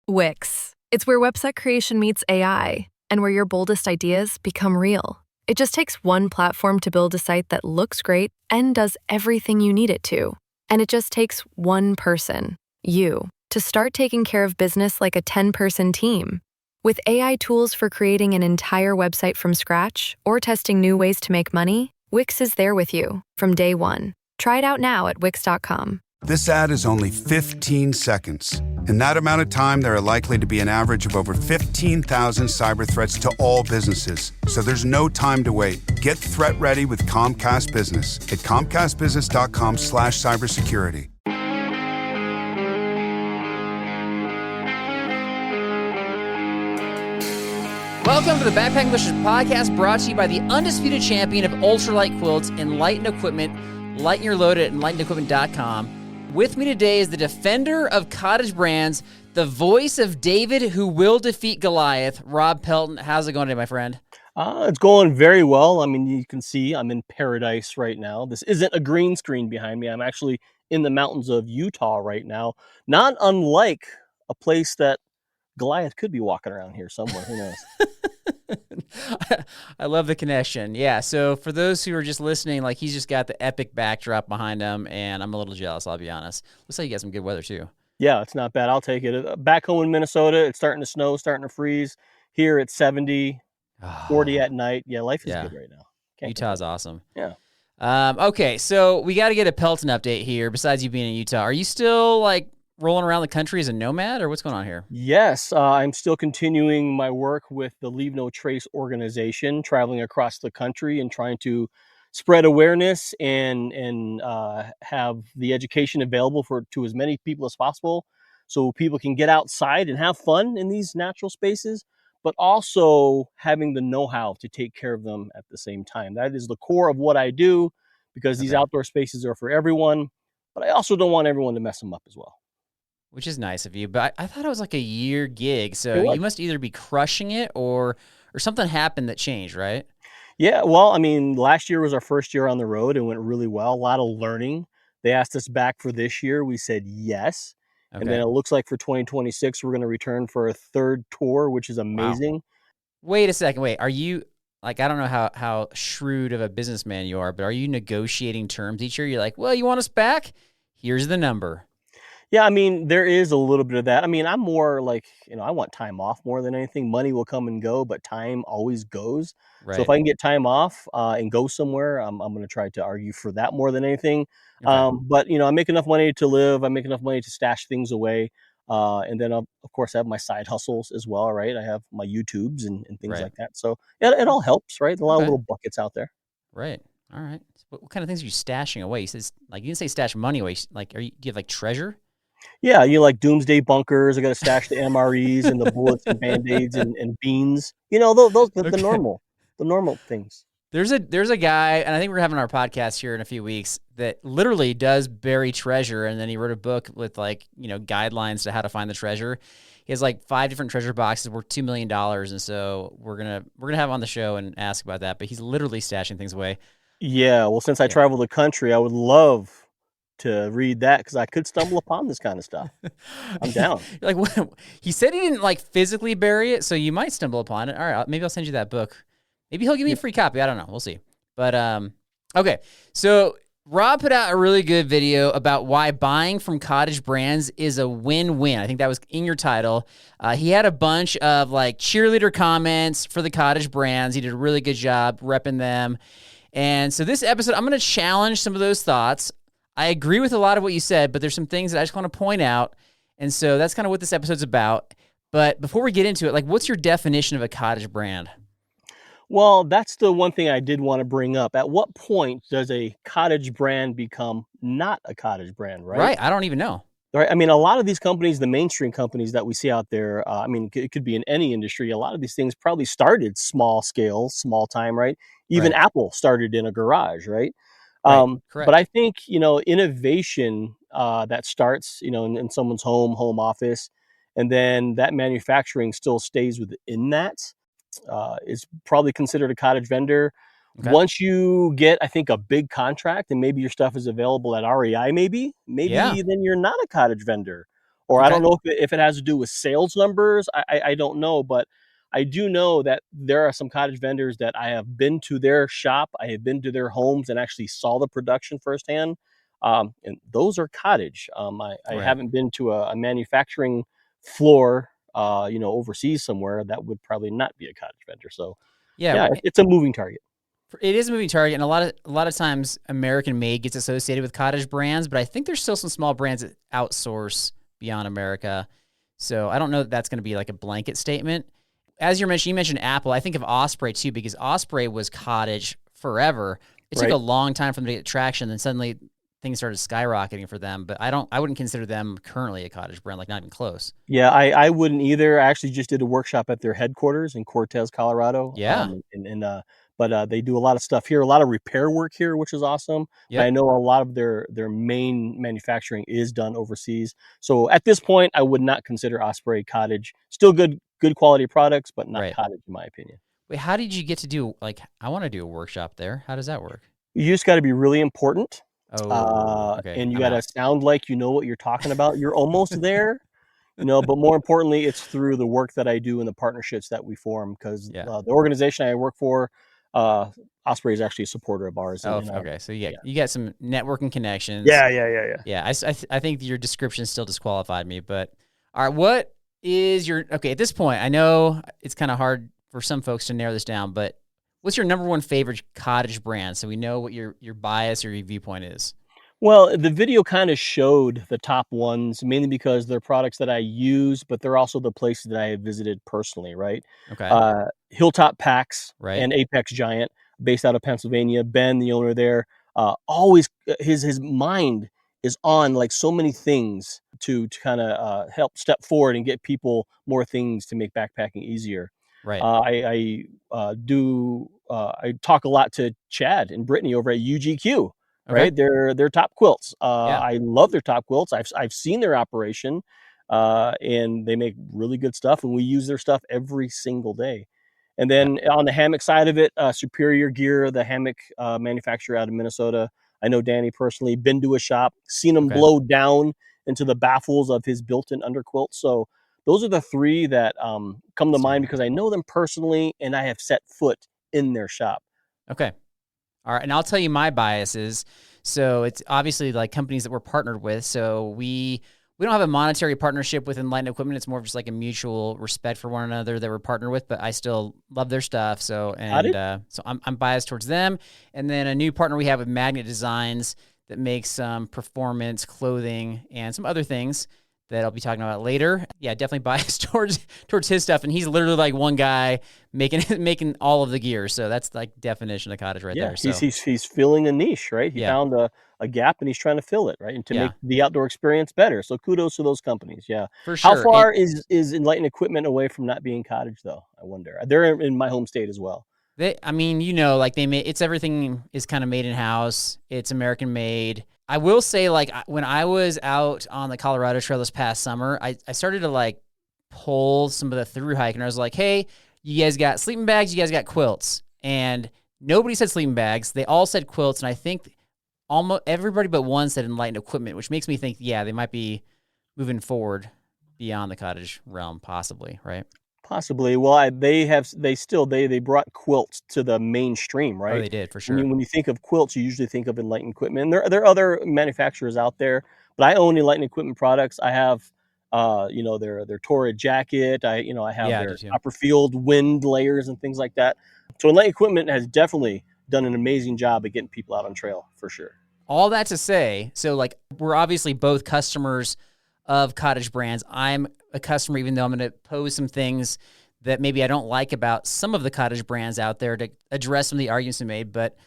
Wix. It's where website creation meets AI, and where your boldest ideas become real. It just takes one platform to build a site that looks great and does everything you need it to. And it just takes one person, you, to start taking care of business like a 10-person team. With AI tools for creating an entire website from scratch or testing new ways to make money, Wix is there with you from day one. Try it out now at Wix.com. This ad is only 15 seconds. In that amount of time, there are likely to be an average of over 15,000 cyber threats to all businesses. So there's no time to wait. Get threat ready with Comcast Business at comcastbusiness.com/cybersecurity. Welcome to the Backpacking Pushers podcast, brought to you by the undisputed champion of ultralight quilts, Enlighten Equipment. Lighten your load at enlightenequipment.com. With me today is the defender of Cottage Brands, the voice of David who will defeat Goliath, Rob Pelton. How's it going today, my friend? It's going very well. I mean, you can see I'm in paradise right now. This isn't a green screen behind me. I'm actually in the mountains of Utah right now, not unlike a place that Goliath could be walking around here somewhere. Who knows? I love the connection. Yeah, so for those who are just listening, like, he's just got the epic backdrop behind him, and I'm a little jealous, I'll be honest. Looks like you got some good weather, too. Yeah, it's not bad. I'll take it. Back home in Minnesota, it's starting to snow, starting to freeze. Here it's 70, 40 at night. Yeah, life is good right now. Utah's awesome. Yeah. Okay, so we got to get a Pelton update here, besides you being in Utah. Are you still, like, rolling around the country as a nomad, or what's going on here? Yes, I'm still continuing my work with the Leave No Trace organization, traveling across the country and trying to spread awareness and have the education available to as many people as possible, so people can get outside and have fun in these natural spaces, but also having the know-how to take care of them at the same time. That is the core of what I do, because these outdoor spaces are for everyone, but I also don't want everyone to mess them up as well. Which is nice of you, but I thought it was like a year gig, so you must either be crushing it or something happened that changed, right? Yeah, well, I mean, last year was our first year on the road. It went really well, a lot of learning. They asked us back for this year. We said yes. Okay. And then it looks like for 2026, we're going to return for a third tour, which is amazing. Wow. Wait a second. Wait, are you, like, I don't know how shrewd of a businessman you are, but are you negotiating terms each year? You're like, well, you want us back? Here's the number. Yeah, I mean, there is a little bit of that. I mean, I'm more like, I want time off more than anything. Money will come and go, but time always goes. Right. So if I can get time off and go somewhere, I'm going to try to argue for that more than anything. Okay. But, I make enough money to live. I make enough money to stash things away. And then, of course, I have my side hustles as well, right? I have my YouTubes and things like that. So it all helps, right? A lot of little buckets out there. Right. All right. What kind of things are you stashing away? You said, like, you didn't say stash money away. Like, do you have, like, treasure? Yeah, like doomsday bunkers. I got to stash the MREs and the bullets and Band-Aids and beans. Those the normal things. There's a guy, and I think we're having our podcast here in a few weeks, that literally does bury treasure, and then he wrote a book with, like, guidelines to how to find the treasure. He has like 5 different treasure boxes worth $2 million, and so we're gonna have him on the show and ask about that. But he's literally stashing things away. Yeah, well, since I travel the country, I would love to read that, because I could stumble upon this kind of stuff. I'm down. Like, he said he didn't, like, physically bury it, so you might stumble upon it. All right, maybe I'll send you that book. Maybe he'll give me a free copy. I don't know. We'll see. But okay. So Rob put out a really good video about why buying from Cottage Brands is a win-win. I think that was in your title. He had a bunch of, like, cheerleader comments for the Cottage Brands. He did a really good job repping them. And so this episode, I'm going to challenge some of those thoughts. I agree with a lot of what you said, but there's some things that I just want to point out. And so that's kind of what this episode's about. But before we get into it, like, what's your definition of a cottage brand? Well, that's the one thing I did want to bring up. At what point does a cottage brand become not a cottage brand, right? Right. I don't even know. Right. I mean, a lot of these companies, the mainstream companies that we see out there, I mean, it could be in any industry. A lot of these things probably started small scale, small time, right? Even Apple started in a garage, right? Correct. But I think, innovation that starts, in someone's home office, and then that manufacturing still stays within that, is probably considered a cottage vendor. Okay. Once you get, I think, a big contract and maybe your stuff is available at REI, maybe then you're not a cottage vendor. Or I Okay. don't know if it has to do with sales numbers. I don't know, but I do know that there are some cottage vendors that I have been to their shop, I have been to their homes and actually saw the production firsthand. And those are cottage. I Right. haven't been to a manufacturing floor, overseas somewhere. That would probably not be a cottage vendor. So Yeah. yeah, it's a moving target. It is a moving target, and a lot of times American made gets associated with cottage brands, but I think there's still some small brands that outsource beyond America. So I don't know that that's going to be like a blanket statement. As you mentioned Apple. I think of Osprey too, because Osprey was cottage forever. It took Right. a long time for them to get traction, then suddenly things started skyrocketing for them. But I wouldn't consider them currently a cottage brand, like not even close. Yeah, I wouldn't either. I actually just did a workshop at their headquarters in Cortez, Colorado. Yeah. But they do a lot of stuff here, a lot of repair work here, which is awesome. I Yep. know a lot of their main manufacturing is done overseas. So at this point, I would not consider Osprey cottage. Still good quality products, but not Right. cottage in my opinion. Wait, how did you get to do, like, I want to do a workshop there. How does that work? You just got to be really important, Oh, okay. and you I'm got to out. sound like you know what you're talking about. You're almost there. But more importantly, it's through the work that I do and the partnerships that we form because Yeah. the organization I work for, uh, Osprey is actually a supporter of ours. Oh, And okay. So yeah. you got some networking connections. Yeah. Yeah, I think your description still disqualified me, but all right, what is your, okay, at this point, I know it's kind of hard for some folks to narrow this down, but what's your number one favorite cottage brand so we know what your bias or your viewpoint is? Well, the video kind of showed the top ones, mainly because they're products that I use, but they're also the places that I have visited personally, right? Okay. Hilltop Packs Right. and Apex Giant, based out of Pennsylvania. Ben, the owner there, always his mind is on like so many things to kind of help step forward and get people more things to make backpacking easier. Right. I talk a lot to Chad and Brittany over at UGQ, Okay. right? They're top quilts. Yeah. I love their top quilts. I've seen their operation, and they make really good stuff, and we use their stuff every single day. And Yeah. then on the hammock side of it, Superior Gear, the hammock manufacturer out of Minnesota. I know Danny personally. Been to a shop, seen him Okay. blow down into the baffles of his built-in underquilt. So those are the three that come to mind because I know them personally, and I have set foot in their shop. Okay. All right. And I'll tell you my biases. So it's obviously like companies that we're partnered with. So we don't have a monetary partnership with Enlightened Equipment. It's more of just like a mutual respect for one another that we're partnered with, but I still love their stuff. So, so I'm biased towards them. And then a new partner we have with Magnet Designs that makes some performance clothing and some other things that I'll be talking about later. Yeah, definitely biased towards his stuff. And he's literally like one guy making all of the gear. So that's like definition of cottage right there. So He's filling a niche, right? He found a gap and he's trying to fill it, right? And to make the outdoor experience better. So kudos to those companies. Yeah. For How sure. far is Enlightened Equipment away from not being cottage though? I wonder. They're in my home state as well. Like it's everything is kind of made in house. It's American made. I will say, like, when I was out on the Colorado Trail this past summer, I started to like pull some of the through hike, and I was like, hey, you guys got sleeping bags, you guys got quilts, and nobody said sleeping bags. They all said quilts, and I think almost everybody but one said Enlightened Equipment, which makes me think, yeah, they might be moving forward beyond the cottage realm, possibly, right? Possibly. Well, they brought quilts to the mainstream, Oh, right? they did for sure. When you think of quilts, you usually think of Enlightened Equipment. And there are other manufacturers out there, but I own Enlightened Equipment products. I have, their Torrid jacket. I have Yeah, I their do too. Copperfield wind layers and things like that. So Enlightened Equipment has definitely done an amazing job of getting people out on trail for sure. All that to say, so like we're obviously both customers of Cottage Brands. I'm a customer, even though I'm going to pose some things that maybe I don't like about some of the Cottage Brands out there to address some of the arguments we made. But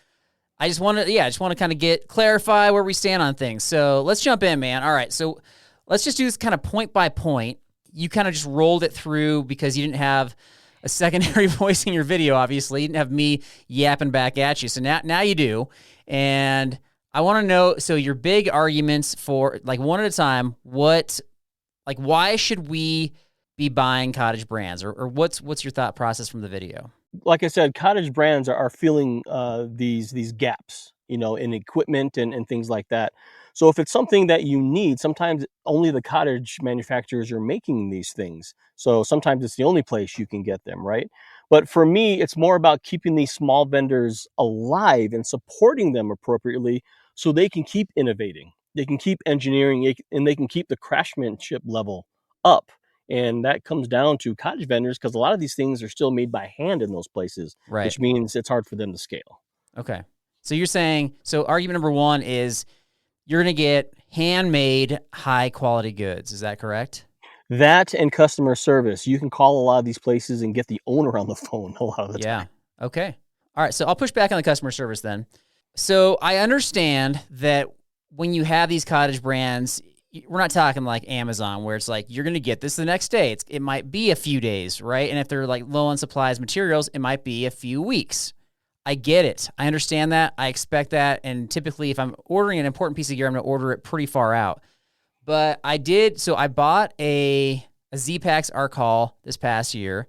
I just want to kind of clarify where we stand on things. So let's jump in, man. All right, so let's just do this kind of point by point. You kind of just rolled it through because you didn't have a secondary voice in your video, obviously. You didn't have me yapping back at you. So now you do. And I want to know, so your big arguments for, like, one at a time, why should we be buying Cottage Brands, or what's your thought process from the video? Like I said, Cottage Brands are filling these gaps, in equipment and things like that. So if it's something that you need, sometimes only the cottage manufacturers are making these things. So sometimes it's the only place you can get them, right? But for me, it's more about keeping these small vendors alive and supporting them appropriately so they can keep innovating. They can keep engineering, and they can keep the craftsmanship level up. And that comes down to cottage vendors, because a lot of these things are still made by hand in those places, Right. which means it's hard for them to scale. Okay. So you're saying, so argument number one is you're going to get handmade high quality goods. Is that correct? That and customer service. You can call a lot of these places and get the owner on the phone a lot of the time. Okay. All right. So I'll push back on the customer service then. So I understand that when you have these cottage brands, we're not talking like Amazon where it's like, you're going to get this the next day. It might be a few days, right? And if they're like low on supplies, materials, it might be a few weeks. I get it. I understand that. I expect that. And typically if I'm ordering an important piece of gear, I'm going to order it pretty far out. But I bought a Zpacks arc haul this past year.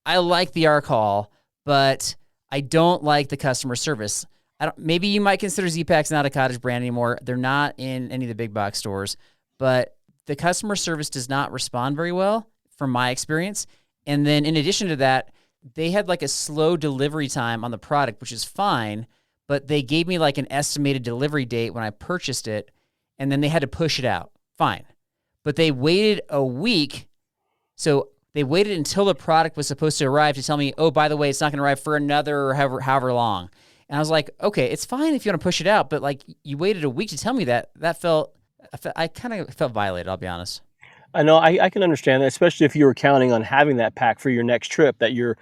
I like the arc haul, but I don't like the customer service. Maybe you might consider Zpacks not a cottage brand anymore. They're not in any of the big box stores, but the customer service does not respond very well from my experience. And then in addition to that, they had like a slow delivery time on the product, which is fine, but they gave me like an estimated delivery date when I purchased it, and then they had to push it out. Fine. But they waited a week. So they waited until the product was supposed to arrive to tell me, oh, by the way, it's not going to arrive for another however long. And I was like, okay, it's fine if you want to push it out, but like you waited a week to tell me that. I kind of felt violated, I'll be honest. I know, I can understand that, especially if you were counting on having that pack for your next trip that you're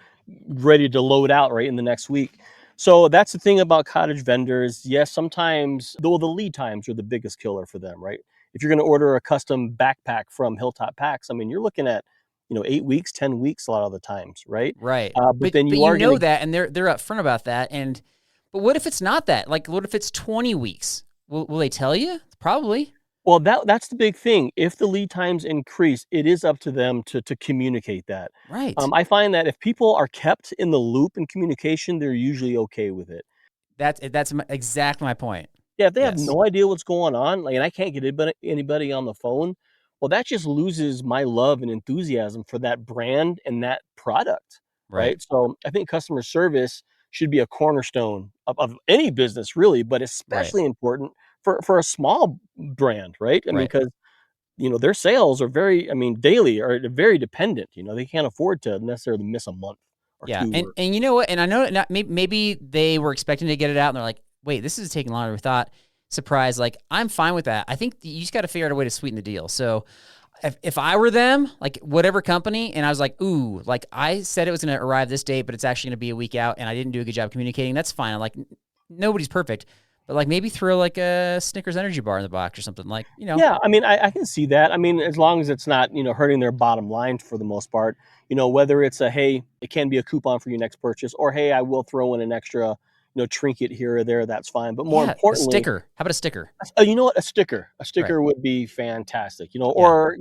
ready to load out right in the next week. So that's the thing about cottage vendors. Yes, sometimes, though, the lead times are the biggest killer for them, right? If you're going to order a custom backpack from Hilltop Packs, I mean, you're looking at 8 weeks, 10 weeks a lot of the times, right? Right. But then you know that, and they're upfront about that. But what if it's not that? Like, what if it's 20 weeks? Will they tell you? Probably. Well, that's the big thing. If the lead times increase, it is up to them to communicate that. Right. I find that if people are kept in the loop in communication, they're usually okay with it. That's exactly my point. Yeah, if they have no idea what's going on, like, and I can't get anybody on the phone, well, that just loses my love and enthusiasm for that brand and that product, right? So I think customer service should be a cornerstone of any business, really, but especially important for a small brand, right? I mean, because their sales are daily are very dependent. They can't afford to necessarily miss a month or two. And you know what? And I know maybe they were expecting to get it out, and they're like, wait, this is taking longer than we thought. Surprise. Like, I'm fine with that. I think you just got to figure out a way to sweeten the deal. So if I were them, like whatever company, and I was like, ooh, like I said it was going to arrive this date, but it's actually going to be a week out, and I didn't do a good job communicating, that's fine. I'm like, nobody's perfect. But like maybe throw like a Snickers energy bar in the box or something, like, Yeah, I mean, I can see that. I mean, as long as it's not, hurting their bottom line for the most part, whether it's hey, it can be a coupon for your next purchase, or hey, I will throw in an extra, trinket here or there, that's fine. But more importantly, a sticker. How about a sticker? You know what? A sticker would be fantastic, or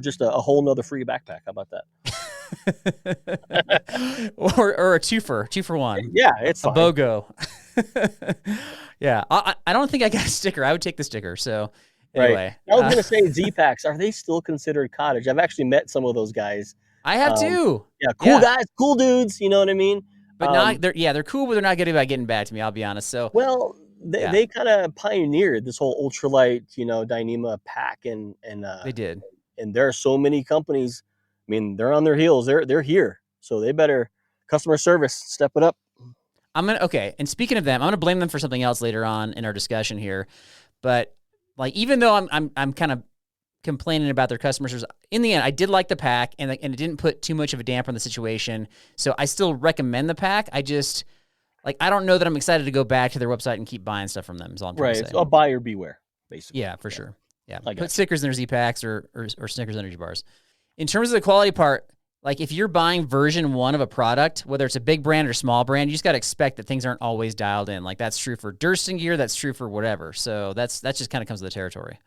just a whole nother free backpack. How about that? or a two for one. Yeah, it's a fine. BOGO. Yeah, I don't think I got a sticker. I would take the sticker. So anyway, I was gonna say Zpacks. Are they still considered cottage? I've actually met some of those guys. I have too. Yeah, cool guys, cool dudes. You know what I mean? But they're cool, but they're not good about getting back to me. I'll be honest. So they kind of pioneered this whole ultralight, Dyneema pack, and they did. And there are so many companies. I mean, they're on their heels. They're here, so they better customer service step it up. And speaking of them, I'm gonna blame them for something else later on in our discussion here. But like, even though I'm kind of complaining about their customer service, in the end, I did like the pack, and it didn't put too much of a damper on the situation. So I still recommend the pack. I just I don't know that I'm excited to go back to their website and keep buying stuff from them. Is all I'm trying to say. It's a buyer beware, basically. Yeah, for sure. Yeah, put stickers in their Zpacks or Snickers energy bars. In terms of the quality part, like if you're buying version 1 of a product, whether it's a big brand or small brand, you just got to expect that things aren't always dialed in. Like that's true for Durston gear, that's true for whatever. So that just kind of comes with the territory.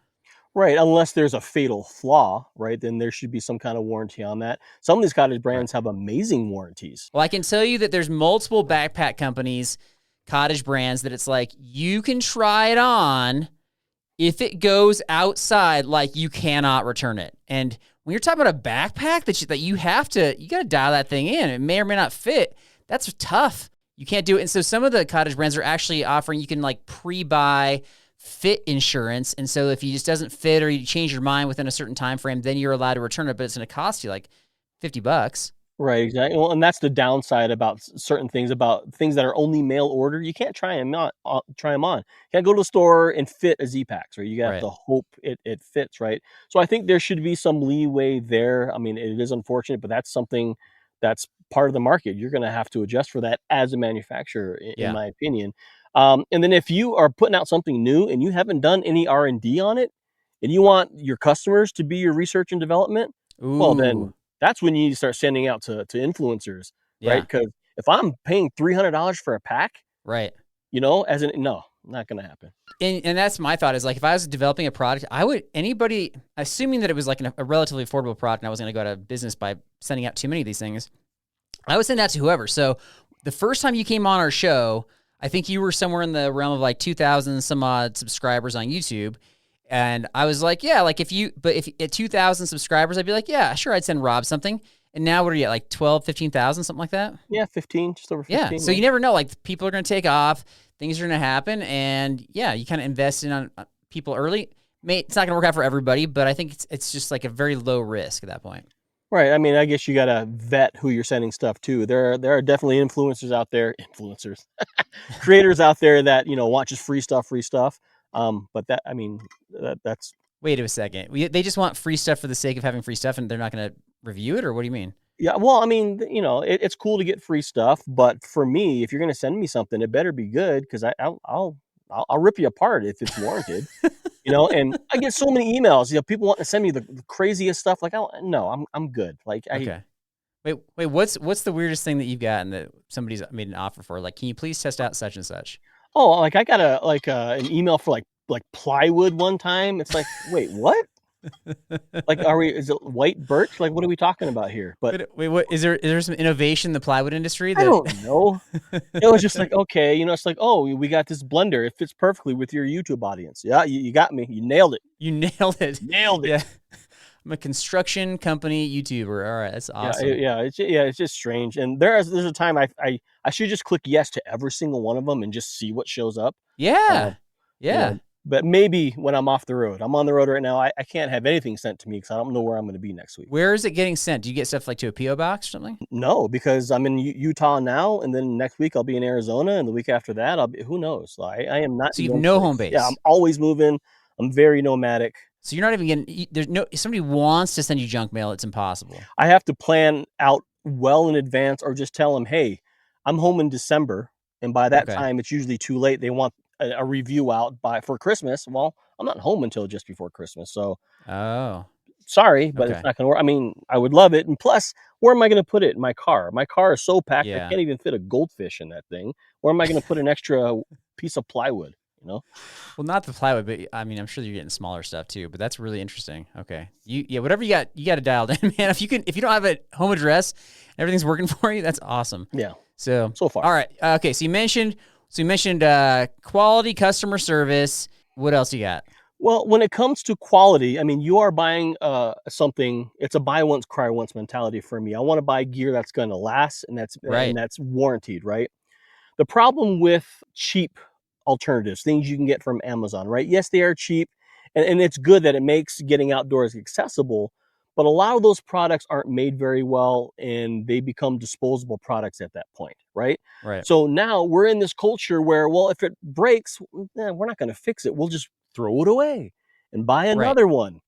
Right, unless there's a fatal flaw, right? Then there should be some kind of warranty on that. Some of these cottage brands have amazing warranties. Well, I can tell you that there's multiple backpack companies, cottage brands, that it's like you can try it on, If it goes outside, like, you cannot return it. And when you're talking about a backpack that you got to dial that thing in. It may or may not fit. That's tough. You can't do it. And so some of the Cottage Brands are actually offering, you can like pre-buy fit insurance. And so if it just doesn't fit or you change your mind within a certain time frame, then you're allowed to return it, but it's going to cost you like $50. Right, exactly. Well, and that's the downside about certain things, about things that are only mail order. You can't try them on. You can't go to the store and fit a Zpacks, right? You got Right. to hope it fits, right? So I think there should be some leeway there. I mean, it is unfortunate, but that's something that's part of the market. You're going to have to adjust for that as a manufacturer, in my opinion. And then if you are putting out something new and you haven't done any R&D on it, and you want your customers to be your research and development, well, then that's when you need to start sending out to influencers, right? Because if I'm paying $300 for a pack, right, no, not going to happen. And that's my thought, is like, if I was developing a product, anybody, assuming that it was like a relatively affordable product and I wasn't going to go out of business by sending out too many of these things, I would send that to whoever. So the first time you came on our show, I think you were somewhere in the realm of like 2,000 some odd subscribers on YouTube. And I was like, yeah, like if at 2,000 subscribers, I'd be like, yeah, sure, I'd send Rob something. And now what are you at, like 12, 15,000, something like that? Yeah, 15, just over 15. Yeah, so you never know. Like, people are going to take off, things are going to happen, and yeah, you kind of invest in on people early. It's not going to work out for everybody, but I think it's just like a very low risk at that point. Right. I mean, I guess you got to vet who you're sending stuff to. There are definitely influencers out there, creators out there that, want just free stuff. But that's. Wait a second. They just want free stuff for the sake of having free stuff, and they're not going to review it, or what do you mean? Yeah, well, I mean, it's cool to get free stuff, but for me, if you're going to send me something, it better be good, because I'll rip you apart if it's warranted. And I get so many emails. People want to send me the craziest stuff. Like, I'm good. Like, okay. Wait. What's the weirdest thing that you've gotten that somebody's made an offer for? Like, can you please test out such and such? Oh, like I got an email for like plywood one time. It's like, wait, what? Like, is it white birch? Like, what are we talking about here? But wait, what is there some innovation in the plywood industry? I don't know. It was just like, okay, it's like, oh, we got this blender. It fits perfectly with your YouTube audience. Yeah, you got me. You nailed it. Nailed it. Yeah. I'm a construction company YouTuber. All right, that's awesome. It's just strange. And there's a time I should just click yes to every single one of them and just see what shows up. Yeah. But maybe when I'm off the road. I'm on the road right now. I can't have anything sent to me because I don't know where I'm going to be next week. Where is it getting sent? Do you get stuff like to a P.O. box or something? No, because I'm in Utah now, and then next week I'll be in Arizona, and the week after that who knows? So I am not. So you have no home base. Yeah, I'm always moving. I'm very nomadic. So you're not even getting. If somebody wants to send you junk mail, it's impossible. I have to plan out well in advance, or just tell them, hey, I'm home in December, and by that time it's usually too late. They want a review out for Christmas. Well, I'm not home until just before Christmas, so sorry, but it's not gonna work. I mean, I would love it, and plus, where am I going to put it? In my car is so packed I can't even fit a goldfish in that thing. Where am I going to put an extra piece of plywood? Well, not the plywood, but I mean, I'm sure you're getting smaller stuff too. But that's really interesting. Okay, whatever you got it dialed in, man. If you don't have a home address, everything's working for you. That's awesome. Yeah. So far, all right. Okay, so you mentioned quality customer service. What else you got? Well, when it comes to quality, I mean, you are buying something. It's a buy once, cry once mentality for me. I want to buy gear that's going to last, and that's warranted, right? The problem with cheap alternatives, things you can get from Amazon, right? Yes, they are cheap, and it's good that it makes getting outdoors accessible, but a lot of those products aren't made very well, and they become disposable products at that point, right? Right. So now we're in this culture where, well, if it breaks, we're not going to fix it. We'll just throw it away and buy another one.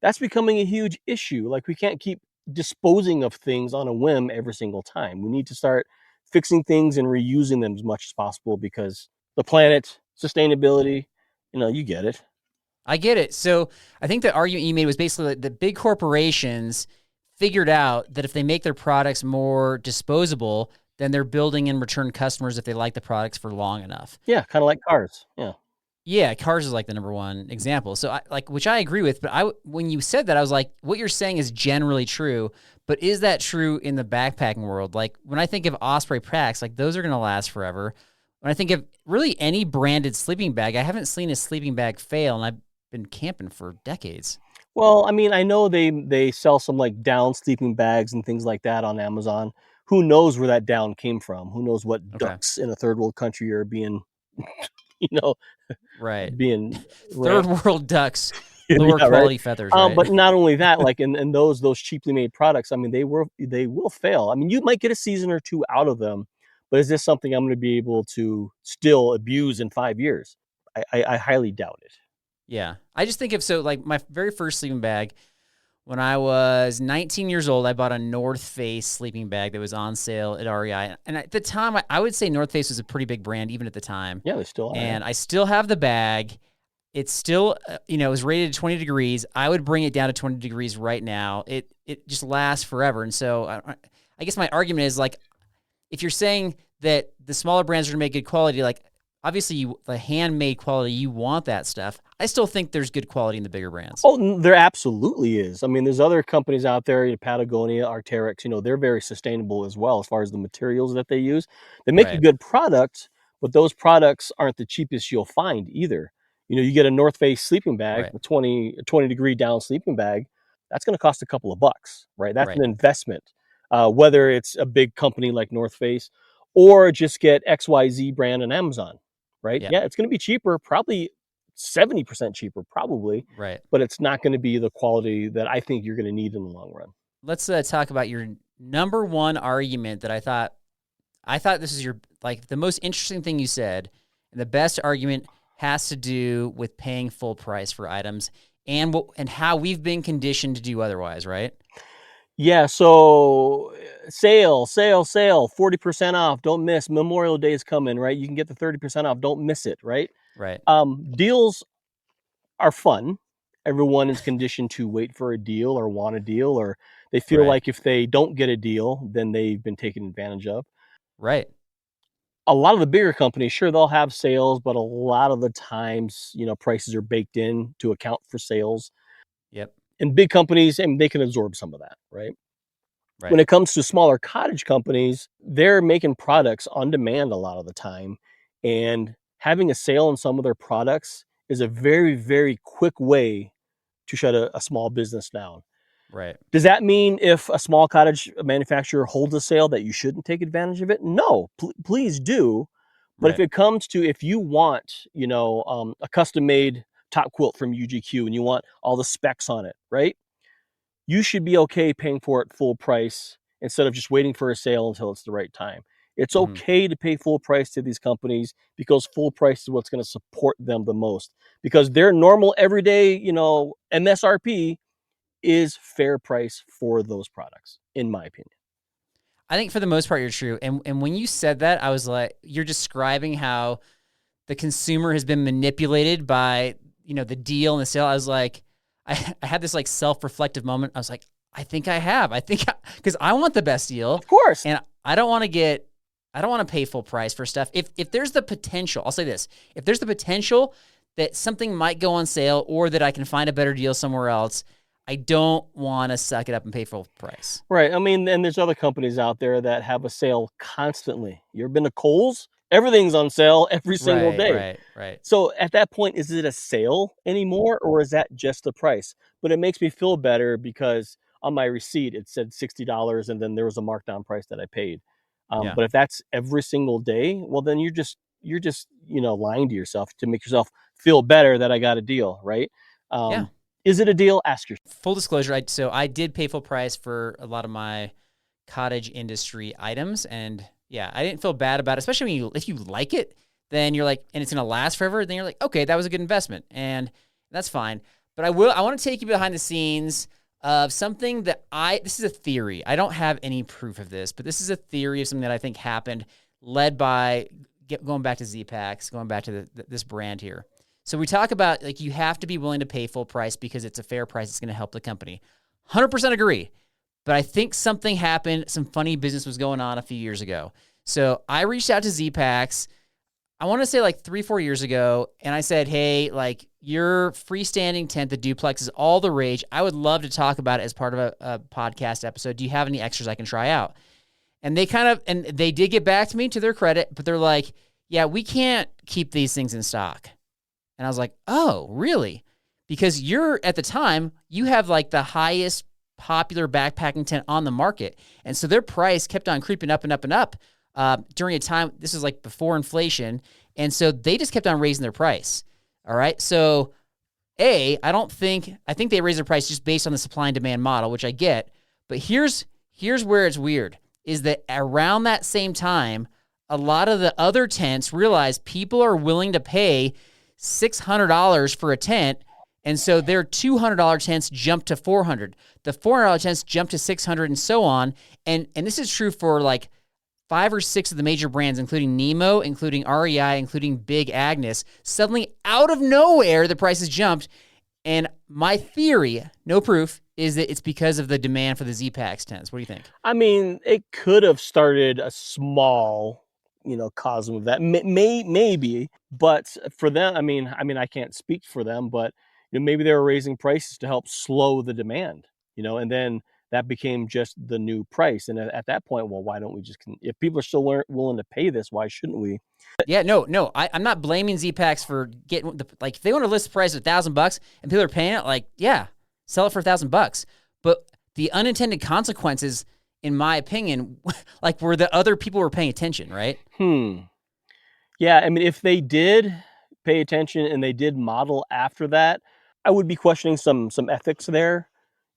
That's becoming a huge issue. Like, we can't keep disposing of things on a whim every single time. We need to start fixing things and reusing them as much as possible, because the planet, sustainability, you get it. I get it. So I think the argument you made was basically that the big corporations figured out that if they make their products more disposable, then they're building in return customers if they like the products for long enough. Yeah, kind of like cars. Yeah. Yeah, cars is like the number one example. So which I agree with, but when you said that, I was like, what you're saying is generally true, but is that true in the backpacking world? Like, when I think of Osprey packs, like, those are going to last forever. When I think of really any branded sleeping bag, I haven't seen a sleeping bag fail, and been camping for decades. Well, I mean, I know they sell some like down sleeping bags and things like that on Amazon. Who knows where that down came from? Who knows what Okay. ducks in a third world country are being, you know, Right. being Third ran. world ducks, lower Yeah, right. quality feathers, right? But not only that, like in those cheaply made products, I mean, they will fail. I mean, you might get a season or two out of them, but is this something I'm going to be able to still abuse in 5 years? I highly doubt it. Yeah. I just think like my very first sleeping bag, when I was 19 years old, I bought a North Face sleeping bag that was on sale at REI. And at the time, I would say North Face was a pretty big brand, even at the time. Yeah, they still are. And I still have the bag. It's still, it was rated 20 degrees. I would bring it down to 20 degrees right now. It just lasts forever. And so I guess my argument is like, if you're saying that the smaller brands are going to make good quality, like obviously the handmade quality, you want that stuff. I still think there's good quality in the bigger brands. Oh, there absolutely is. I mean, there's other companies out there, Patagonia, Arc'teryx, they're very sustainable as well as far as the materials that they use. They make a Right. good product, but those products aren't the cheapest you'll find either. You get a North Face sleeping bag, Right. a 20 degree down sleeping bag, that's going to cost a couple of bucks, right? That's Right. an investment. Whether it's a big company like North Face or just get XYZ brand on Amazon, right? Yeah. Yeah, it's going to be cheaper, probably 70% cheaper, probably, Right. but it's not going to be the quality that I think you're going to need in the long run. Let's talk about your number one argument that I thought this is your, like, the most interesting thing you said, and the best argument has to do with paying full price for items and how we've been conditioned to do otherwise, right? Yeah, so sale, 40% off, don't miss. Memorial Day is coming, right? You can get the 30% off, don't miss it, right? Right. Deals are fun. Everyone is conditioned to wait for a deal or want a deal, or they feel Right. like if they don't get a deal, then they've been taken advantage of. Right. A lot of the bigger companies, sure, they'll have sales, but a lot of the times, prices are baked in to account for sales. Yep. And big companies, and they can absorb some of that, right? Right. When it comes to smaller cottage companies, they're making products on demand a lot of the time. And having a sale on some of their products is a very, very quick way to shut a small business down. Right. Does that mean if a small cottage manufacturer holds a sale that you shouldn't take advantage of it? No, please do. But Right. if you want, a custom made top quilt from UGQ and you want all the specs on it, right? You should be okay paying for it full price instead of just waiting for a sale until it's the right time. It's Mhm. okay to pay full price to these companies because full price is what's going to support them the most, because their normal everyday, MSRP is fair price for those products, in my opinion. I think for the most part you're true. And when you said that, I was like, you're describing how the consumer has been manipulated by, the deal and the sale. I was like, I had this like self-reflective moment. I was like, I think I have. Because I want the best deal. Of course. And I don't want to pay full price for stuff. If there's the potential, I'll say this, if there's the potential that something might go on sale or that I can find a better deal somewhere else, I don't want to suck it up and pay full price. Right. I mean, and there's other companies out there that have a sale constantly. You ever been to Kohl's? Everything's on sale every single day. Right. So at that point, is it a sale anymore, or is that just the price? But it makes me feel better because on my receipt, it said $60 and then there was a markdown price that I paid. Yeah. But if that's every single day, well, then you're just, lying to yourself to make yourself feel better that I got a deal, right? Yeah. Is it a deal? Ask yourself. Full disclosure, so I did pay full price for a lot of my cottage industry items, and yeah, I didn't feel bad about it, especially if you like it, then you're like, and it's going to last forever, then you're like, okay, that was a good investment, and that's fine. But I want to take you behind the scenes of something that this is a theory. I don't have any proof of this, but this is a theory of something that I think happened, led by going back to Zpacks, going back to this brand here. So we talk about, like, you have to be willing to pay full price because it's a fair price. It's going to help the company. 100% agree. But I think something happened. Some funny business was going on a few years ago. So I reached out to Zpacks, I want to say like 3-4 years ago, and I said, hey, like, your freestanding tent, the duplex, is all the rage. I would love to talk about it as part of a podcast episode. Do you have any extras I can try out? And they did get back to me, to their credit, but they're like, yeah, we can't keep these things in stock. And I was like, oh, really? because you're at the time, you have like the highest popular backpacking tent on the market. And so their price kept on creeping up and up and up during a time, this is like before inflation. And so they just kept on raising their price. All right. So I think they raised their price just based on the supply and demand model, which I get. But here's where it's weird, is that around that same time, a lot of the other tents realized people are willing to pay $600 for a tent. And so their $200 tents jumped to $400. The $400 tents jumped to $600 and so on. And this is true for like 5 or 6 of the major brands, including Nemo, including REI, including Big Agnes. Suddenly, out of nowhere, the prices jumped. And my theory, no proof, is that it's because of the demand for the Zpacks tents. What do you think? I mean, it could have started a small, cosm of that, maybe. But for them, I mean, I can't speak for them, but maybe they were raising prices to help slow the demand, and then that became just the new price. And at that point, well, why don't we just, if people are still willing to pay this, why shouldn't we? Yeah, no, I'm not blaming Zpacks for getting if they want to list the price at $1,000 and people are paying it, like, yeah, sell it for $1,000. But the unintended consequences, in my opinion, like were the other people were paying attention, right? Yeah, I mean, if they did pay attention and they did model after that, I would be questioning some ethics there.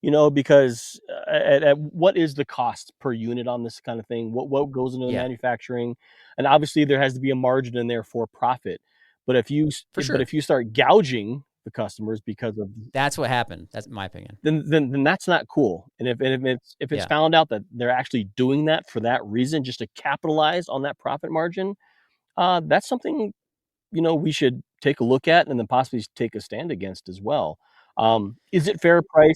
Because at what is the cost per unit on this kind of thing? What goes into the manufacturing? And obviously there has to be a margin in there for profit. But if you start gouging the customers because of, that's what happened. That's my opinion. Then that's not cool. And if it's found out that they're actually doing that for that reason, just to capitalize on that profit margin, that's something we should take a look at and then possibly take a stand against as well. Is it fair price?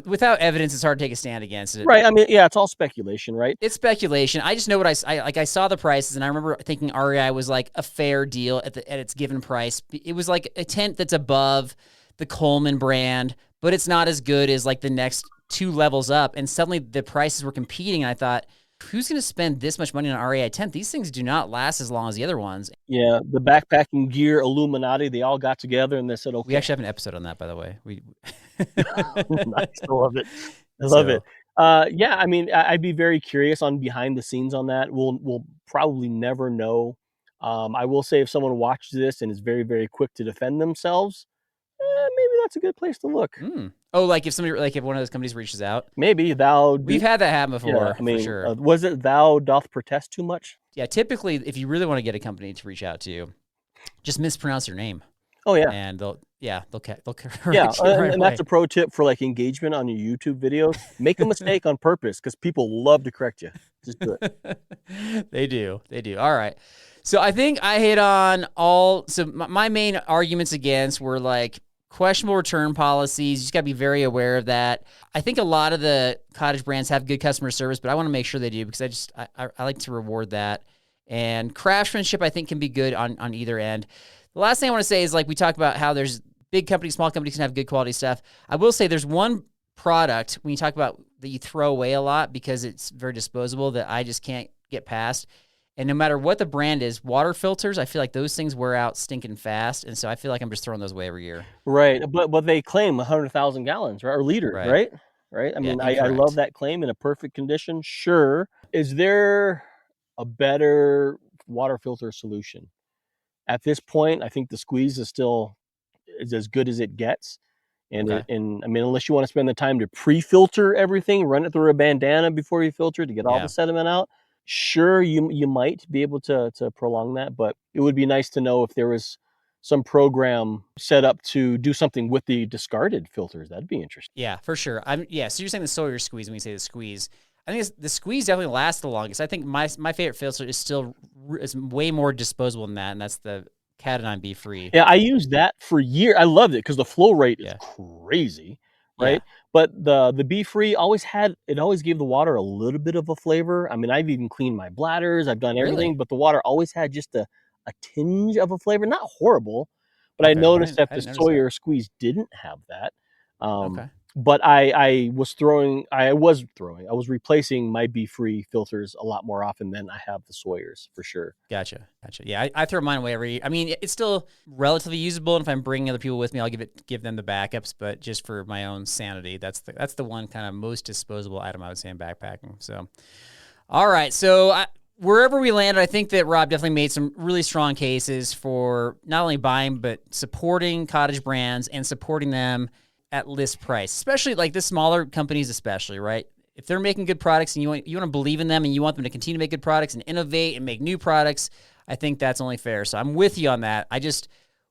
Without evidence, it's hard to take a stand against it. Right. I mean, yeah, it's all speculation, right? It's speculation. I just know what I saw the prices, and I remember thinking REI was like a fair deal at its given price. It was like a tent that's above the Coleman brand, but it's not as good as like the next 2 levels up. And suddenly the prices were competing, and I thought, who's going to spend this much money on an REI tent? These things do not last as long as the other ones. Yeah, the backpacking gear Illuminati, they all got together and they said, okay. We actually have an episode on that, by the way. I still love it. I love it. Yeah, I mean, I'd be very curious on behind the scenes on that. We'll probably never know. I will say if someone watches this and is very, very quick to defend themselves, maybe that's a good place to look. Oh, like if one of those companies reaches out? Maybe we've had that happen before, I mean, for sure. Was it thou doth protest too much? Yeah, typically, if you really want to get a company to reach out to you, just mispronounce your name. Oh, yeah. And they'll correct and that's a pro tip for like engagement on your YouTube videos. Make a mistake on purpose because people love to correct you. Just do it. They do. All right. So I think I hit on all. So my main arguments against were like questionable return policies. You just got to be very aware of that. I think a lot of the cottage brands have good customer service, but I want to make sure they do because I like to reward that. And craftsmanship, I think, can be good on either end. The last thing I want to say is, like, we talk about how there's big companies, small companies can have good quality stuff. I will say there's one product when you talk about that you throw away a lot because it's very disposable that I just can't get past. And no matter what the brand is, water filters, I feel like those things wear out stinking fast. And so I feel like I'm just throwing those away every year. Right. But they claim 100,000 gallons, right? Or liters, right? I mean, I love that claim in a perfect condition. Sure. Is there a better water filter solution? At this point, I think the squeeze is as good as it gets. And I mean, unless you want to spend the time to pre-filter everything, run it through a bandana before you filter to get all the sediment out. Sure, you might be able to prolong that, but it would be nice to know if there was some program set up to do something with the discarded filters. That'd be interesting. Yeah, for sure. So you're saying the Sawyer squeeze when you say the squeeze. I think the squeeze definitely lasts the longest. I think my favorite filter is way more disposable than that, and that's the Cat9 Be Free. Yeah, I used that for years. I loved it because the flow rate is crazy, right? Yeah. But the Be Free always gave the water a little bit of a flavor. I mean, I've even cleaned my bladders. I've done everything, but the water always had just a tinge of a flavor. Not horrible, but I noticed that the Sawyer squeeze didn't have that. But I was replacing my Be-Free filters a lot more often than I have the Sawyers, for sure. Gotcha. Yeah, I throw mine away I mean, it's still relatively usable, and if I'm bringing other people with me, I'll give them the backups. But just for my own sanity, that's the one kind of most disposable item I would say in backpacking. So, all right. So wherever we landed, I think that Rob definitely made some really strong cases for not only buying but supporting Cottage Brands and supporting them at list price, especially like the smaller companies, especially, right? If they're making good products and you want to believe in them and you want them to continue to make good products and innovate and make new products, I think that's only fair. So I'm with you on that. I just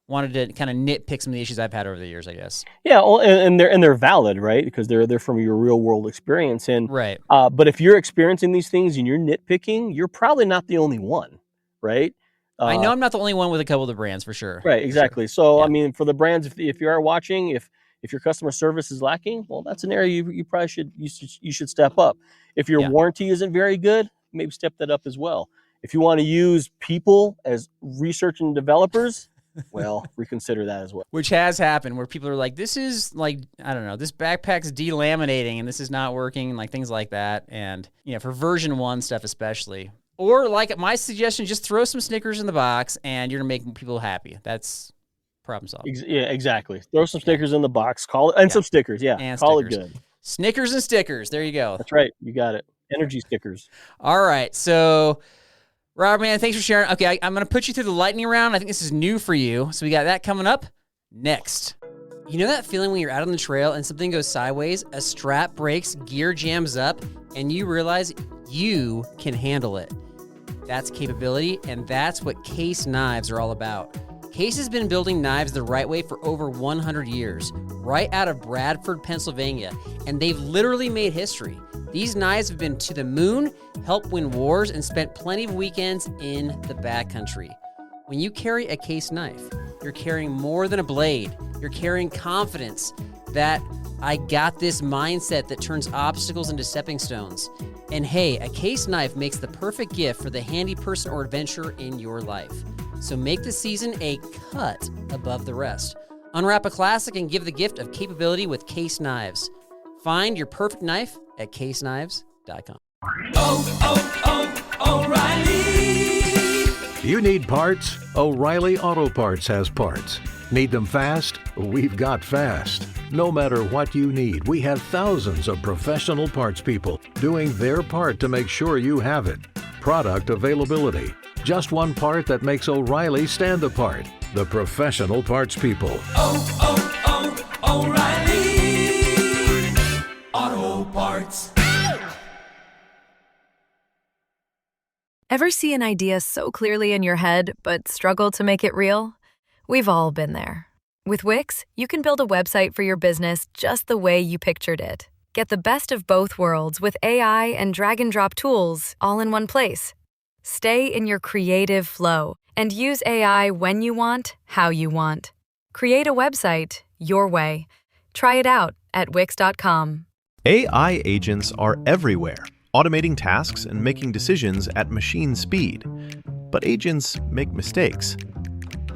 wanted to kind of nitpick some of the issues I've had over the years, I guess. Yeah, well, and they're valid, right? Because they're from your real world experience. And right. But if you're experiencing these things and you're nitpicking, you're probably not the only one, right? I know I'm not the only one with a couple of the brands, for sure. Right, exactly. Sure. So Yeah. I mean, for the brands, if you are watching, if your customer service is lacking, well, that's an area you probably should step up. If your warranty isn't very good, maybe step that up as well. If you want to use people as research and developers, well, reconsider that as well. Which has happened, where people are like, this is like, I don't know, this backpack's delaminating and this is not working, like things like that. And, for version 1 stuff especially. Or like my suggestion, just throw some Snickers in the box and you're going to make people happy. That's problem solved. Yeah, exactly. Throw some Snickers in the box, some stickers. Yeah, and call stickers. it good. Snickers and stickers. There you go. That's right. You got it. Energy stickers. All right. So, Robert, man, thanks for sharing. Okay, I'm going to put you through the lightning round. I think this is new for you. So we got that coming up next. You know that feeling when you're out on the trail and something goes sideways, a strap breaks, gear jams up, and you realize you can handle it? That's capability, and that's what Case Knives are all about. Case has been building knives the right way for over 100 years, right out of Bradford, Pennsylvania, and they've literally made history. These knives have been to the moon, helped win wars, and spent plenty of weekends in the backcountry. When you carry a Case knife, you're carrying more than a blade. You're carrying confidence, that I got this mindset that turns obstacles into stepping stones. And hey, a Case knife makes the perfect gift for the handy person or adventurer in your life. So make the season a cut above the rest. Unwrap a classic and give the gift of capability with Case Knives. Find your perfect knife at caseknives.com. O'Reilly! You need parts? O'Reilly Auto Parts has parts. Need them fast? We've got fast. No matter what you need, we have thousands of professional parts people doing their part to make sure you have it. Product availability. Just one part that makes O'Reilly stand apart. The professional parts people. O'Reilly Auto Parts. Ever see an idea so clearly in your head, but struggle to make it real? We've all been there. With Wix, you can build a website for your business just the way you pictured it. Get the best of both worlds with AI and drag-and-drop tools all in one place. Stay in your creative flow and use AI when you want, how you want. Create a website your way. Try it out at Wix.com. AI agents are everywhere, automating tasks and making decisions at machine speed. But agents make mistakes.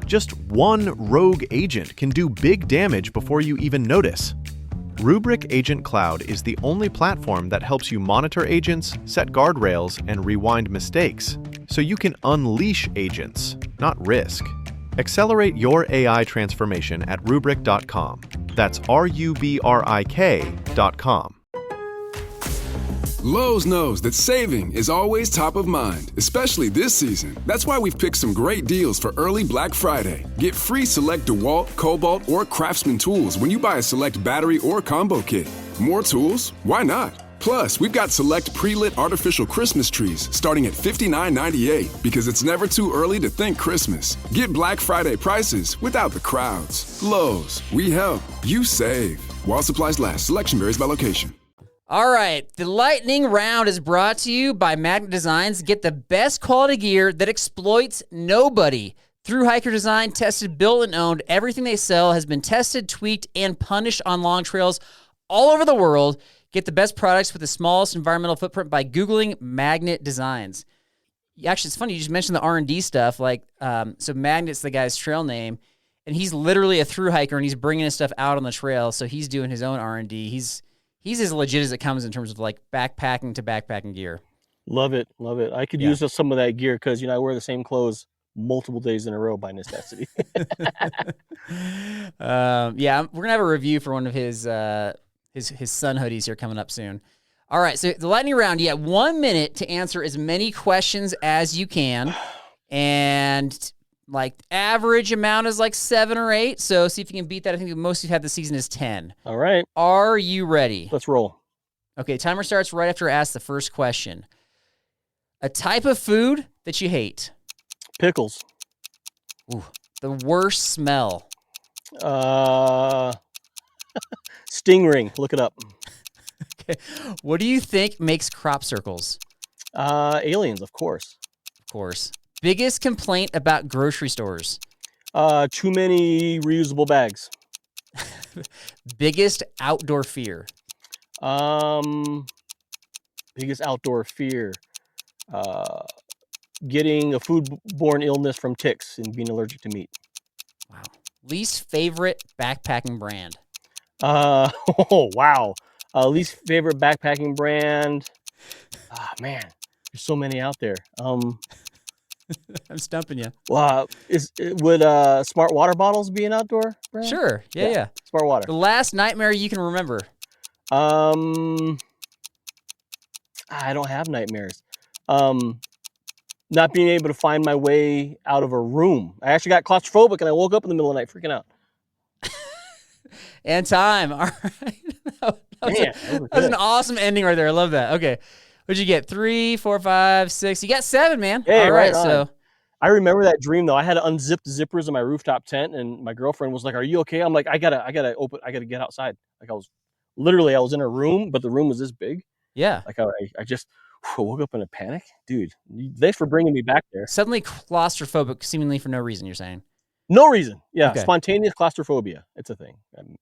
Just one rogue agent can do big damage before you even notice. Rubrik Agent Cloud is the only platform that helps you monitor agents, set guardrails, and rewind mistakes, so you can unleash agents, not risk. Accelerate your AI transformation at Rubrik.com. That's RUBRIK.com. Lowe's knows that saving is always top of mind, especially this season. That's why we've picked some great deals for early Black Friday. Get free select DeWalt, Cobalt, or Craftsman tools when you buy a select battery or combo kit. More tools? Why not? Plus, we've got select pre-lit artificial Christmas trees starting at $59.98 because it's never too early to think Christmas. Get Black Friday prices without the crowds. Lowe's, we help, you save. While supplies last, selection varies by location. All right, the lightning round is brought to you by Magnet Designs. Get the best quality gear that exploits nobody. Through Hiker Design, tested, built, and owned, everything they sell has been tested, tweaked, and punished on long trails all over the world. Get the best products with the smallest environmental footprint by Googling Magnet Designs. Actually, it's funny, you just mentioned the R&D stuff. So Magnet's the guy's trail name. and he's literally a thru hiker, and he's bringing his stuff out on the trail. So he's doing his own R&D. He's as legit as it comes in terms of like backpacking to backpacking gear. Love it. I could use some of that gear because I wear the same clothes multiple days in a row by necessity. We're gonna have a review for one of his sun hoodies here coming up soon. All right, so the lightning round, you have 1 minute to answer as many questions as you can, and like average amount is like 7 or 8. So see if you can beat that. I think the most you've had this season is 10. All right, are you ready? Let's roll. Okay, timer starts right after I ask the first question. A type of food that you hate. Pickles. Ooh, the worst smell. Stingray. Look it up. Okay. What do you think makes crop circles? Aliens, of course. Of course. Biggest complaint about grocery stores? Too many reusable bags. Biggest outdoor fear? Biggest outdoor fear. Getting a foodborne illness from ticks and being allergic to meat. Wow. Least favorite backpacking brand? Oh, wow. Least favorite backpacking brand. Ah, man, there's so many out there. I'm stumping you. Would smart water bottles be an outdoor brand? Sure. Yeah. Smart water. The last nightmare you can remember? I don't have nightmares. Not being able to find my way out of a room. I actually got claustrophobic and I woke up in the middle of the night freaking out. And time. All right. That was an awesome ending right there. I love that. Okay. What'd you get? 3, 4, 5, 6. You got 7, man. Hey, all right. So I remember that dream though. I had to unzip the zippers of my rooftop tent, and my girlfriend was like, "Are you okay?" I'm like, I gotta get outside. Like I was in a room, but the room was this big. Yeah. Like I just woke up in a panic, dude. Thanks for bringing me back there. Suddenly claustrophobic, seemingly for no reason. You're saying? No reason. Yeah. Okay. Spontaneous claustrophobia. It's a thing.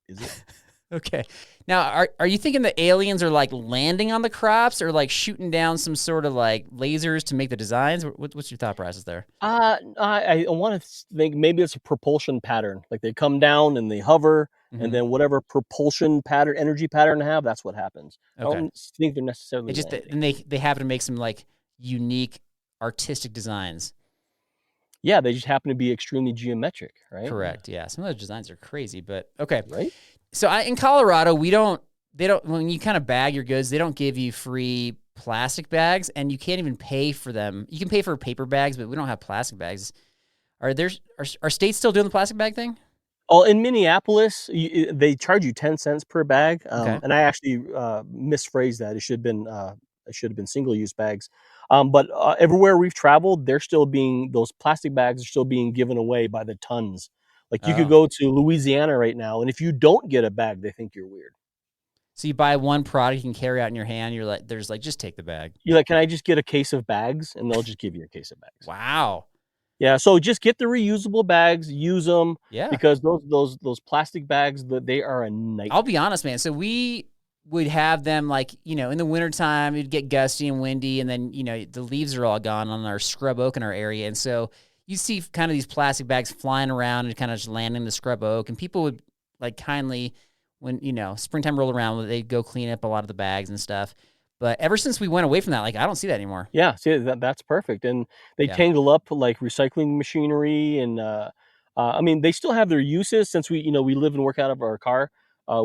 Is it? Okay. Now, are you thinking the aliens are like landing on the crops or like shooting down some sort of like lasers to make the designs? What's your thought process there? I want to think maybe it's a propulsion pattern. Like they come down and they hover, and then whatever propulsion pattern, energy pattern they have, that's what happens. Okay. I don't think they're necessarily. And they happen to make some like unique artistic designs. Yeah, they just happen to be extremely geometric, right? Correct. Yeah, some of those designs are crazy, but okay. Right. So in Colorado, they don't, when you kind of bag your goods, they don't give you free plastic bags, and you can't even pay for them. You can pay for paper bags, but we don't have plastic bags. Are states still doing the plastic bag thing? Oh, in Minneapolis, they charge you 10 cents per bag. Okay. And I actually misphrased that. It should have been single-use bags. But everywhere we've traveled, those plastic bags are still being given away by the tons. Like you could go to Louisiana right now, and if you don't get a bag, they think you're weird. So you buy one product you can carry out in your hand. You're like, just take the bag. You're like, can I just get a case of bags? And they'll just give you a case of bags. Wow. Yeah. So just get the reusable bags, use them. Yeah. Because those plastic bags, they are a nightmare. I'll be honest, man. So we would have them like, in the wintertime, it'd get gusty and windy, and then, the leaves are all gone on our scrub oak in our area. And so you see kind of these plastic bags flying around and kind of just landing in the scrub oak, and people would like kindly, when, springtime rolled around, they'd go clean up a lot of the bags and stuff. But ever since we went away from that, like, I don't see that anymore. Yeah, see, that's perfect. And they tangle up like recycling machinery, and I mean, they still have their uses since we live and work out of our car.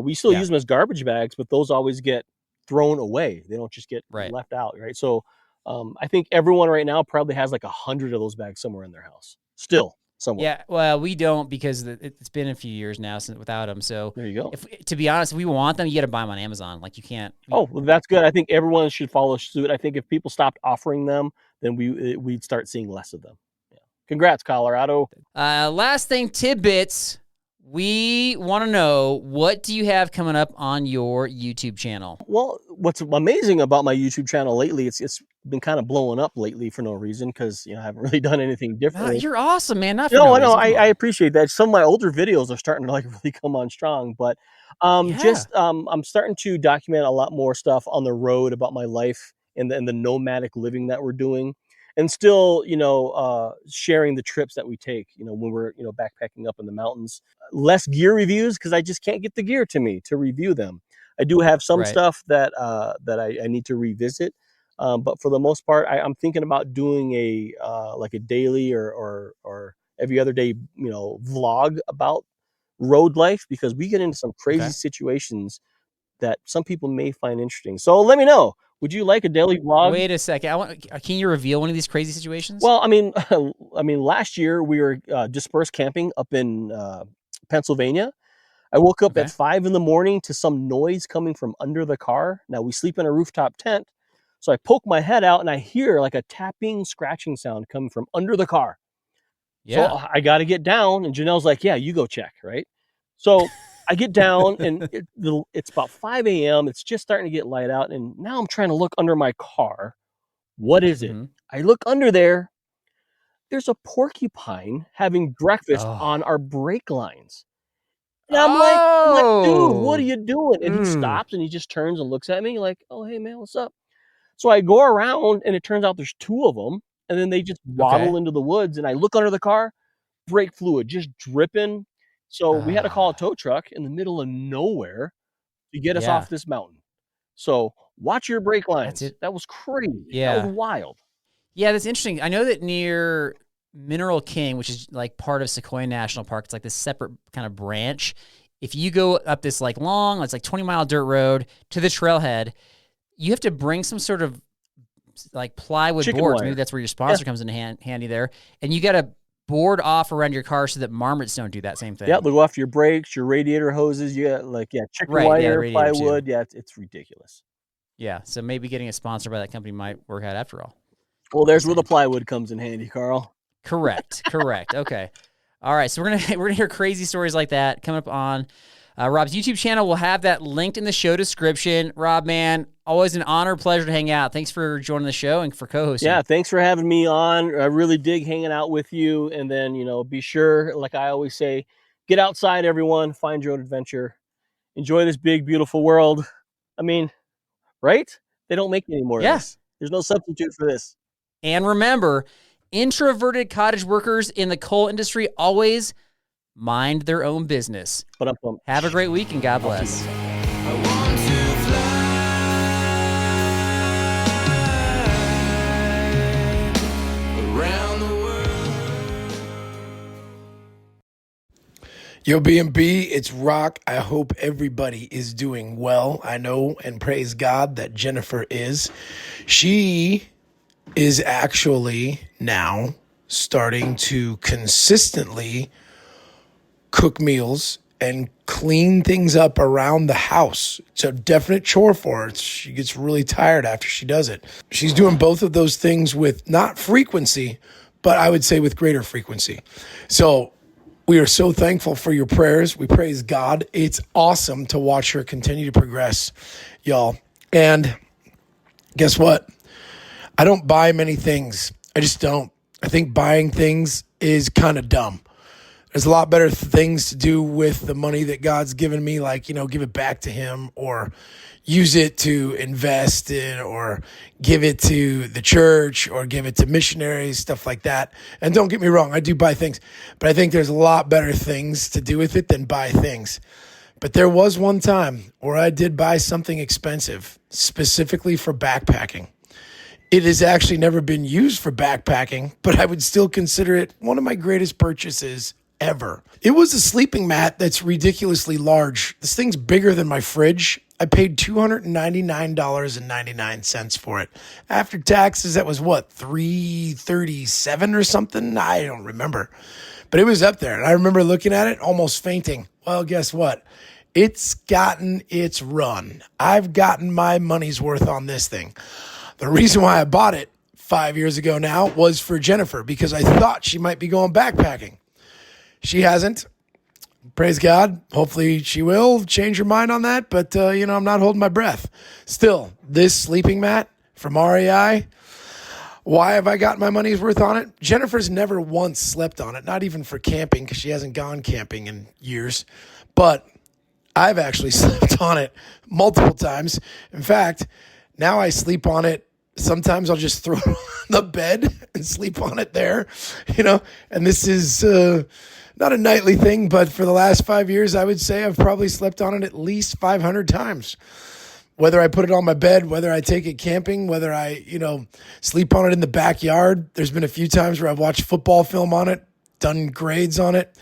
We still use them as garbage bags, but those always get thrown away. They don't just get left out, right? So I think everyone right now probably has like 100 of those bags somewhere in their house, still somewhere. Yeah, well, we don't, because it's been a few years now since without them. So there you go. To be honest, if we want them, you got to buy them on Amazon. Like you can't. Oh, well, that's good. I think everyone should follow suit. I think if people stopped offering them, then we'd start seeing less of them. Yeah. Congrats, Colorado. Last thing, tidbits. We want to know, what do you have coming up on your YouTube channel? Well, what's amazing about my YouTube channel lately, it's been kind of blowing up lately for no reason, because I haven't really done anything different. You're awesome, man. Not for no, no reason. I appreciate that. Some of my older videos are starting to like really come on strong, but I'm starting to document a lot more stuff on the road about my life and the nomadic living that we're doing. and still, sharing the trips that we take, when we're, backpacking up in the mountains. Less gear reviews because I just can't get the gear to me to review them. I do have some Right. stuff that I need to revisit, but for the most part, I'm thinking about doing a like a daily or every other day, vlog about road life, because we get into some crazy Okay. situations that some people may find interesting. So let me know. Would you like a daily vlog? Wait a second. Can you reveal one of these crazy situations? Well, I mean, last year we were dispersed camping up in Pennsylvania. I woke up Okay. at 5 in the morning to some noise coming from under the car. Now we sleep in a rooftop tent, so I poke my head out and I hear like a tapping, scratching sound coming from under the car. So Yeah. I got to get down, and Janelle's like, "Yeah, you go check." Right. So I get down, and it's about 5 a.m. It's just starting to get light out, and now I'm trying to look under my car. What is it? Mm-hmm. I look under there. There's a porcupine having breakfast Oh. on our brake lines. And I'm like, "Dude, what are Oh. you doing?" And he Mm. stops and he just turns and looks at me like, "Oh, hey man, what's up?" So I go around, and it turns out there's two of them, and then they just waddle Okay. into the woods, and I look under the car, brake fluid just dripping. So we had to call a Ah. tow truck in the middle of nowhere to get us Yeah. off this mountain. So watch your brake That's lines. it. That was crazy. That was Yeah. wild. Yeah, that's interesting. I know that near Mineral King, which is like part of Sequoia National Park, it's like this separate kind of branch. If you go up this like long, it's like 20-mile dirt road to the trailhead, you have to bring some sort of like plywood Chicken boards. Maybe wire. that's where your Yeah. sponsor comes in handy there. And you got to board off around your car so that marmots don't do that same thing. Yeah, they'll go after your brakes, your radiator hoses. You got chicken Right. Yeah, the wire, radiator too. plywood. Yeah, it's ridiculous. Yeah. So maybe getting a sponsor by that company might work out after all. Well, there's where the plywood comes in handy, Carl. Correct. Okay. All right. So we're gonna hear crazy stories like that coming up on Rob's YouTube channel. We'll have that linked in the show description. Rob, man, always an honor, pleasure to hang out. Thanks for joining the show and for co-hosting. Yeah, thanks for having me on. I really dig hanging out with you. And then, be sure, like I always say, get outside, everyone. Find your own adventure. Enjoy this big, beautiful world. I mean, right? They don't make any more of this. There's no substitute for this. And remember, introverted cottage workers in the coal industry always mind their own business. But have a great week and God bless. I want to fly around the world. Yo, B&B, it's Rock. I hope everybody is doing well. I know and praise God that Jennifer is. She is actually now starting to consistently cook meals and clean things up around the house. It's a definite chore for her. She gets really tired after she does it. She's doing both of those things with not frequency, but I would say with greater frequency. So we are so thankful for your prayers. We praise God. It's awesome to watch her continue to progress, y'all. And guess what? I don't buy many things. I just don't. I think buying things is kind of dumb. There's a lot better things to do with the money that God's given me, like, give it back to him or use it to invest in or give it to the church or give it to missionaries, stuff like that. And don't get me wrong, I do buy things, but I think there's a lot better things to do with it than buy things. But there was one time where I did buy something expensive, specifically for backpacking. It has actually never been used for backpacking, but I would still consider it one of my greatest purchases ever. It was a sleeping mat that's ridiculously large. This thing's bigger than my fridge. I paid $299.99 for it. After taxes, that was what, $337 or something? I don't remember. But it was up there. And I remember looking at it, almost fainting. Well, guess what? It's gotten its run. I've gotten my money's worth on this thing. The reason why I bought it 5 years ago now was for Jennifer, because I thought she might be going backpacking. She hasn't. Praise God. Hopefully she will change her mind on that. But, I'm not holding my breath. Still, this sleeping mat from REI, why have I got my money's worth on it? Jennifer's never once slept on it, not even for camping, because she hasn't gone camping in years. But I've actually slept on it multiple times. In fact, now I sleep on it Sometimes I'll just throw it on the bed and sleep on it there, and this is not a nightly thing, but for the last 5 years, I would say I've probably slept on it at least 500 times. Whether I put it on my bed, whether I take it camping, whether I, sleep on it in the backyard. There's been a few times where I've watched football film on it, done grades on it.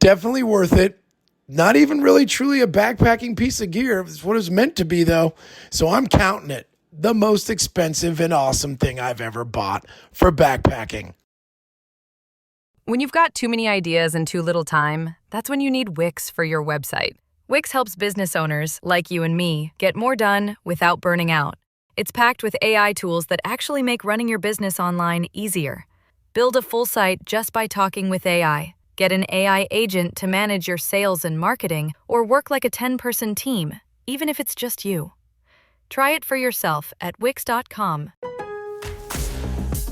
Definitely worth it. Not even really truly a backpacking piece of gear. It's what it's meant to be, though. So I'm counting it the most expensive and awesome thing I've ever bought for backpacking. When you've got too many ideas and too little time, that's when you need Wix for your website. Wix helps business owners, like you and me, get more done without burning out. It's packed with AI tools that actually make running your business online easier. Build a full site just by talking with AI. Get an AI agent to manage your sales and marketing, or work like a 10-person team, even if it's just you. Try it for yourself at Wix.com.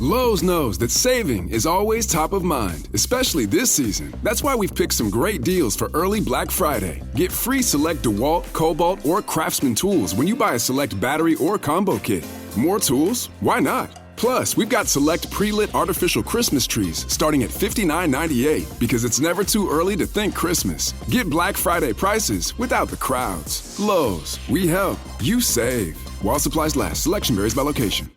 Lowe's knows that saving is always top of mind, especially this season. That's why we've picked some great deals for early Black Friday. Get free select DeWalt, Cobalt, or Craftsman tools when you buy a select battery or combo kit. More tools? Why not? Plus, we've got select pre-lit artificial Christmas trees starting at $59.98 because it's never too early to think Christmas. Get Black Friday prices without the crowds. Lowe's, we help, you save. While supplies last, selection varies by location.